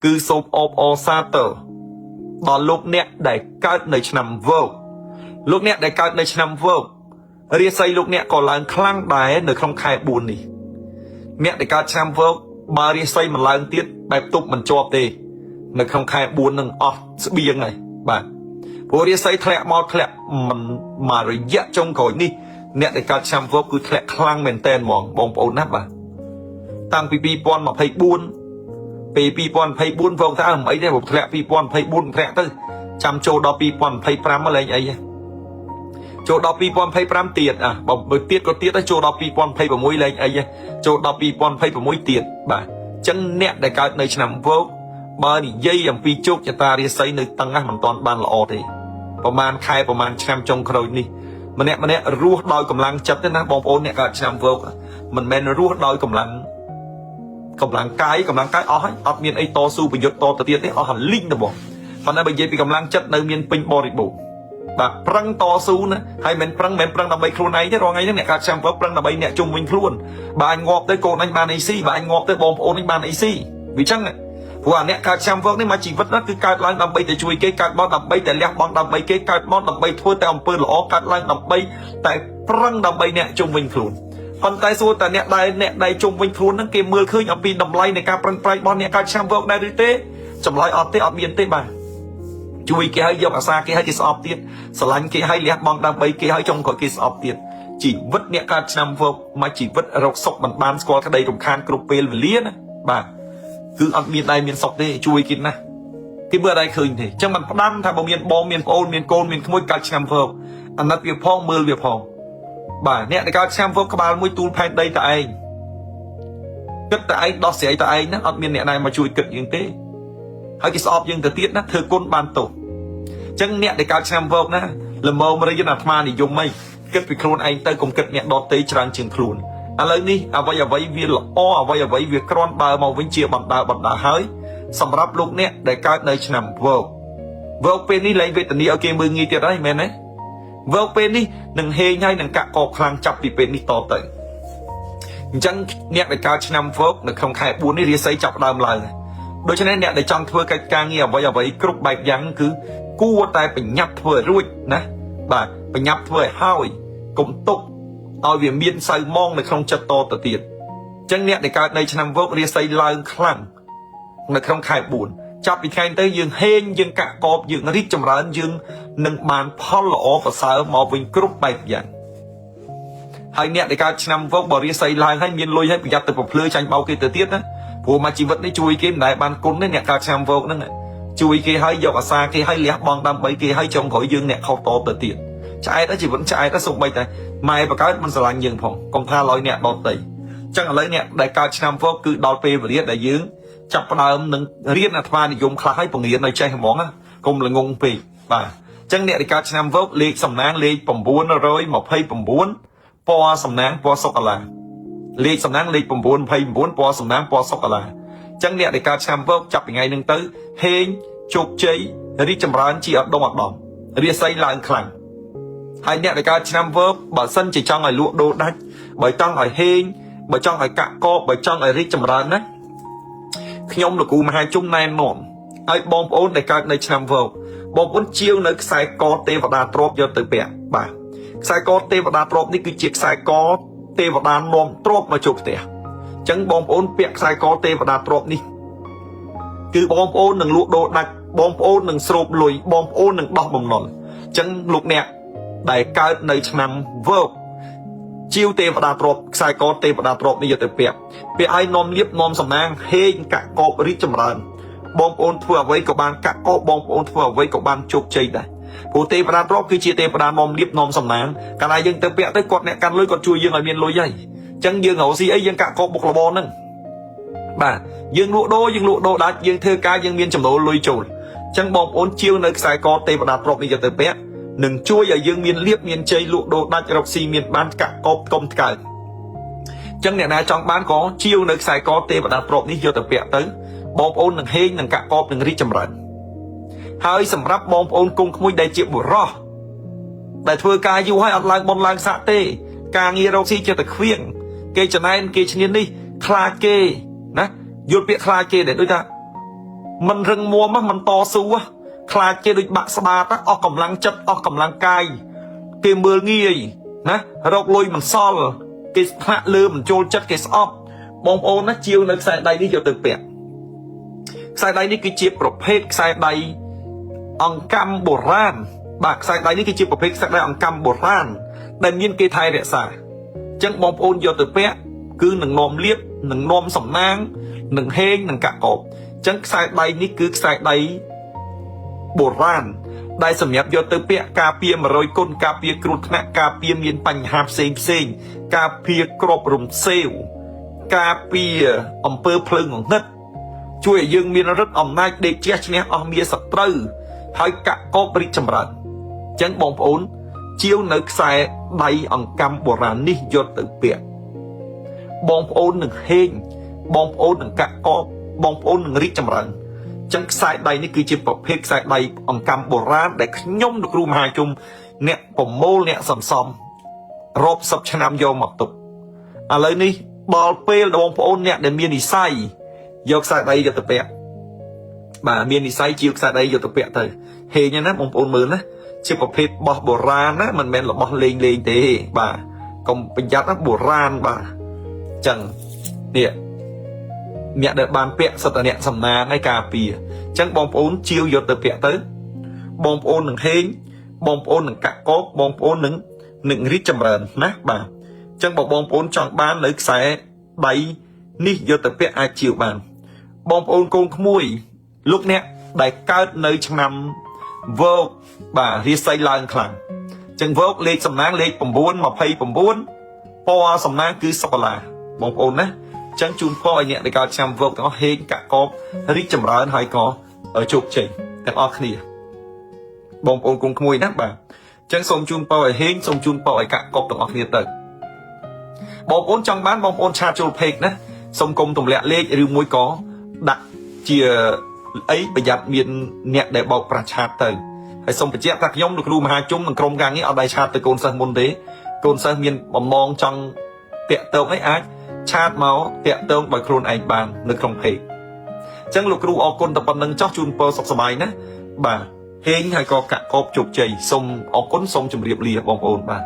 cứ sốp ốp ô xa tờ đó lúc nè đểកើតនៅឆ្នាំវើលោកអ្នកដែលកើតនៅឆ្នាំវើរាសីលោកអ្នកក៏ឡើងខ្លាំងដែរនៅក្នុងខែ4នេះអ្នកដែលកើតឆ្នាំវើបើរាសីមិនឡើងទៀតបែបទប់មិនជាប់ទេនៅក្នុងខែ4នឹងអស់ស្បៀងហើយបាទព្រោះរាសីធ្លាក់មកធ្លាក់មិនមករយៈចុងក្រោយនេះអ្នកដែលកើតឆ្នាំវើគឺធ្លាក់ខ្លាំងមែនតែនហ្មងបងប្អូនណាបាទតាំងពី2024ពេល2024វងថាអីទេព្រោះធ្លាក់2024ធ្លាក់ទៅចាំចូលដល់2025មកលែងអីទេចូលដល់2025ទៀតបើទៀតក៏ទៀតទៅចូលដល់2026លែងអីទេចូលដល់2026ទៀតបាទអញ្ចឹងអ្នកដែលកើតនៅឆ្នាំវោកបើនិយាយអំពីជោគជតារាសីនៅតឹងហ្នឹងមិនទាន់បានល្អទេប្រហែលខែប្រហែលឆ្នាំចុងក្រោយនេះម្នាក់រស់ដោយកម្លាំងចិត្តទេណាបងប្អូនអ្នកកើតឆ្នាំវោកមិនមែនរស់ដោយកម្លាំងកាយអស់ហើយអត់មានអីតស៊ូប្រយុទ្ធតទៅទៀតទេអស់ហើយលីងទៅបងប៉ុន្តែបើនិយាយពីកម្លាំងចិត្តនៅមានពេញបរិបូរណ៍បាទប្រឹងតស៊ូណាហើយមិនប្រឹងដើម្បីខ្លួនឯងទេរងថ្ងៃនេះអ្នកកើតចាំបើប្រឹងដើម្បីអ្នកជុំវិញខ្លួនបើអញងាប់ទៅកូនអញបានអីស៊ីបើអញងាប់ទៅបងប្អូនអញបានអីស៊ីវាចឹងព្រោះអាអ្នកកើតចាំវឹកនេះមកជីវិតណាគឺកើតឡើងដើម្បីតែជួយគេកើតមកដើម្បីតែលះបង់ដើម្បីគេកើតមកដើម្បីធ្វើតែអំពើល្អកើតឡើងដើម្បីតែប្រឹងដើម្បីអ្នកជុំវិញខ្លួនប៉ុន្តែសួរតែអ្នកដែលជុំវិញខ្លួនហ្នឹងគេមើលឃើញអំពីតម្លៃនៃការប្រឹងប្រែងរបស់អ្នកកើតឆ្នាំវឹកដែរឬទេចម្លើយអត់ទេអត់មានទេបាទជួយគេឲ្យយកអាសាគេឲ្យគេស្អប់ទៀតស្រឡាញ់គេឲ្យលះបង់ដើម្បីគេឲ្យចុងក្រោយគេស្អប់ទៀតជីវិតអ្នកកើតឆ្នាំវឹកមកជីវិតរកសុខមិនបានស្គាល់ក្តីរំខានគ្រប់ពេលវេលាណាបាទគឺអត់មានដែរមានសុខទេជួយគេណាគេមើលដែរឃើញទេអញ្ចឹងមិនផ្ដាំថាបើមានបងមានប្អូនមានកូនមានក្មួយកើតឆ្នាំវឹកអាណិតវាផងមើលវាផងបាទអ្នកដែលកើតឆ្នាំវឹកក្បាលមួយទូលផែនដីតែឯងគិតតែឯងដោះស្រាយតែឯងណាអត់មានអ្នកណាមកជួយគិតយើងទេហើយគេស្អប់យើងទៅទៀតណាធ្វើគុណបានទោសអញ្ចឹងអ្នកដែលកើតឆ្នាំវឹកណាល្មមរៀនអាត្មានិយមអីគិតពីខ្លួនឯងទៅកុំគិតអ្នកដទៃច្រើនជាងខ្លួនឥឡូវនេះអ្វីវាល្អអ្វីវាក្រាន់បើមកវិញជាបណ្ដាហើយសម្រាប់លោកអ្នកដែលកើតនៅឆ្នាំវឹកពេលនេះលែងវេទនាឲ្យគេមើលងាយទៀតហើយមែនទេវឹកពេលនេះនឹងហេងហើយនឹងកាក់កខ្លាំងចាប់ពីពេលនេះតទៅអញ្ចឹងអ្នកដែលកើតឆ្នាំវឹកនៅក្នុងខែ4នេះរាសីចាប់ដើមឡើងដូច្នេះអ្នកដែលចង់ធ្វើកិច្ចការងារអ្វីគ្រប់បែបយ៉ាងគឺគួរតែបញ្ញាប់ធ្វើឲ្យរួចណាបាទបញ្ញាប់ធ្វើឲ្យហើយកុំទុកឲ្យវាមានសៅមងនៅក្នុងចិត្តតទៅទៀតអញ្ចឹងអ្នកដែលកើតនៅឆ្នាំវឹករាសីឡើងខ្លាំងនៅក្នុងខែ4ចាប់ពីថ្ងៃទៅយើងហេងយើងកាក់កបយើងរីកចម្រើនយើងនឹងបានផលល្អប្រសើរមកវិញគ្រប់បែបយ៉ាងហើយអ្នកដែលកើតឆ្នាំវឹកបើរាសីឡើងហើយមានលុយហើយប្រយ័ត្នទៅប្រភ្លឺចាញ់បោកគេទៅទៀតណាព្រោះមកជីវិតនេះជួយគេមិនដែលបានគុណទេអ្នកកើតឆ្នាំវឹកហ្នឹងជួយគេឲ្យយកអាសាគេឲ្យលះបង់ដើម្បីគេឲ្យចុងក្រោយយើងអ្នកខុសតទៅទៀតឆ្អែតជីវិតឆ្អែតសូម្បីតែម៉ែបកើតមិនស្រឡាញ់យើងផងកុំថាឡើយអ្នកដទៃអញ្ចឹងឥឡូវអ្នកដែលកើតឆ្នាំវឹកគឺដល់ពេលវេលាដែលយើងចាប់ផ្ដើមនឹងរៀនអាត្មានិយមខ្លះឲ្យបង្រៀនឲ្យចេះហ្មងកុំល្ងងពេកបាទអញ្ចឹងអ្នកដែលកើតឆ្នាំវឹកលេខសំណាងលេខ929ពណ៌សំណាងពណ៌សុកាឡាលេខសំណាងលេខ929ពណ៌សំណាងពណ៌សុកាឡាអញ្ចឹងអ្នកដែលកើតឆ្នាំវឹកចាប់ពីថ្ងៃហ្នឹងទៅហេងជោគជ័យរីកចម្រើនជាអត់ដងអត់ដំរាសីឡើងខ្លាំងហើយអ្នកដែលកើតឆ្នាំវឹកបើសិនជាចង់ឲ្យលក់ដូរដាច់បើចង់ឲ្យហេងបើចង់ឲ្យកាក់កបបើចង់ឲ្យរីកចម្រើនណាខ្ញុំលោកគ្រូមហាជុំណែនាំឲ្យបងប្អូនដែលកើតនៅឆ្នាំវឹកបងប្អូនជាវនៅខ្សែកទេវតាទ្រព្យយកទៅពាក់បាទខ្សែកទេវតាទ្រព្យនេះគឺជាខ្សែកទេវតានាំទ្រព្យមកជួបផ្ទះអញ្ចឹងបងប្អូនពាក់ខ្សែកទេវតាទ្រព្យនេះគឺបងប្អូននឹងលក់ដូរដាច់បងប្អូននឹងស្រូបលុយបងប្អូននឹងដោះបំណុលអញ្ចឹងលោកអ្នកដែលកើតនៅឆ្នាំវឹកជាវទេវតាទ្រព្យខ្សែកទេវតាទ្រព្យនេះយកទៅពាក់ឲ្យនាំលៀបនាំសំណាងហេងកាក់កបរីកចម្រើនបងប្អូនធ្វើអ្វីក៏បានកាក់កបបងប្អូនធ្វើអ្វីក៏បានជោគជ័យដែរព្រោះទេវតាទ្រព្យគឺជាទេវតានាំលៀបនាំសំណាងកាលណាយើងទៅពាក់ទៅគាត់អ្នកកាន់លុយគាត់ជួយយើងឲ្យមានលុយហើយអញ្ចឹងយើងរកស៊ីអីយើងកាក់កបបុកលបហ្នឹងបាទយើងលក់ដូរដាច់យើងធ្វើការយើងមានចំណូលលុយចូលអញ្ចឹងបងប្អូនជាវនៅខ្សែកទេវតាទ្រព្យនេះយកទៅពាក់នឹងជួយឲ្យយើងមានលៀបមានជ័យលក់ដូរដាច់រកស៊ីមានបានកាក់កបកុំថ្កើងអញ្ចឹងអ្នកណាចង់បានក៏ជាវនៅខ្សែកទេវតាទ្រព្យនេះយកទៅពាក់ទៅបងប្អូននឹងហេងនឹងកាក់កបនឹងរីកចម្រើនហើយសម្រាប់បងប្អូនគង់ក្មួយដែលជាបុរសដែលធ្វើការយូរហើយអត់ឡើងបនឡើងសាក់ទេការងាររកស៊ីចេះតែខ្វៀងគេចំណែនគេឈ្នាននេះខ្លាចគេណាយល់ពាក្យខ្លាចគេដែលដូចថា mình rừng mua mà mình to xu á khai chơi được bạc sa ta ở cầm lăng chất ở cầm lăng cay cái mưa nghi nè rọc lôi mình sol cái hạ lư mình trôn chất cái sọp bông ôn nó chiêu nó sai đây đi cho từ bẹt sai đây đi cái chiếc bọc hết sai đây ông cam bồ ran bạc sai đây đi cái chiếc bọc hết sai đây ông cam bồ ran đại nhiên cái thay để xả chẳng bông ôn cho từ bẹt cứ nâng nôm liếp nâng nôm sầm nang nâng hên nâng cạ cọp chẳng sai đây ní cứ sai đây bồ ran đại sầm nhập do từ bẹt cà pia mà rồi côn cà pia cột nè cà pia miền bành hạp xên cà pia crop rùm xêu cà pia ông pơ phơi ngọn nứtช่วยយើងមានរឹតអំណាចដេកជះឈ្នះអស់មានសត្រូវហើយកាក់កបរីកចម្រើនចឹងបងប្អូនជាវនៅខ្សែដៃអង្កាំបុរាណនេះយកទៅពាក់បងប្អូននឹងហេងបងប្អូននឹងកាក់កបបងប្អូននឹងរីកចម្រើនចឹងខ្សែដៃនេះគឺជាប្រភេទខ្សែដៃអង្កាំបុរាណដែលខ្ញុំលោកគ្រូមហាជុំអ្នកប្រមូលអ្នកសន្សំរាប់សិបឆ្នាំយកមកទុកឥឡូវនេះដល់ពេលបងប្អូនអ្នកដែលមាននិស័យយកខ្សែដៃយកទៅពាក់បាទមាននិស័យជាវខ្សែដៃយកទៅពាក់ទៅហេងណាបងប្អូនមើលណាជាប្រភេទបោះបុរាណណាមិនមែនរបស់លេងទេបាទកុំប្រយ័ត្នណាបុរាណបាទចឹងនេះអ្នកដែលបានពាក់សិតតែអ្នកសំណាងហើយការពារចឹងបងប្អូនជាវយកទៅពាក់ទៅបងប្អូននឹងហេងបងប្អូននឹងកាក់កបបងប្អូននឹងរីកចម្រើនណាបាទចឹងបងប្អូនចង់បាននៅខ្សែដៃនេះយកទៅពាក់អាចជាវបានបងប្អូនកូនក្មួយលោកអ្នកដែលកើតនៅឆ្នាំវោកបាទរាសីឡើងខ្លាំងចឹងវោកលេខសំណាងលេខ9 29ពណ៌សំណាងគឺសុកឡាបងប្អូនណាចឹងជូនពរឲ្យអ្នកដែលកើតឆ្នាំវោកទាំងអស់ហេងកាក់កបរីកចម្រើនហើយក៏ជោគជ័យទាំងអស់គ្នាបងប្អូនកូនក្មួយណាបាទចឹងសូមជូនពរឲ្យហេងសូមជូនពរឲ្យកាក់កបទាំងអស់គ្នាទៅបងប្អូនចង់បានបងប្អូនឆាតចូល page ណាសូមកុំទម្លាក់លេខឬមួយក៏ដាក់ជាអីប្រយ័ត្នមានអ្នកដែលបោកប្រាស់ឆាតទៅហើយសូមបញ្ជាក់ថាខ្ញុំលោកគ្រូមហាជុំនិងក្រុមការងារអត់ដែរឆាតទៅកូនសិស្សមុនទេកូនសិស្សមានបំណងចង់តាក់ទងអីអាចឆាតមកតាក់ទងដោយខ្លួនឯងបាននៅក្នុង page អញ្ចឹងលោកគ្រូអរគុណតែប៉ុណ្្នឹងចោះជូនពរសុខសប្បាយណាបាទហេងហើយក៏កាក់កបជោគជ័យសូមអរគុណសូមជម្រាបលាបងប្អូនបាទ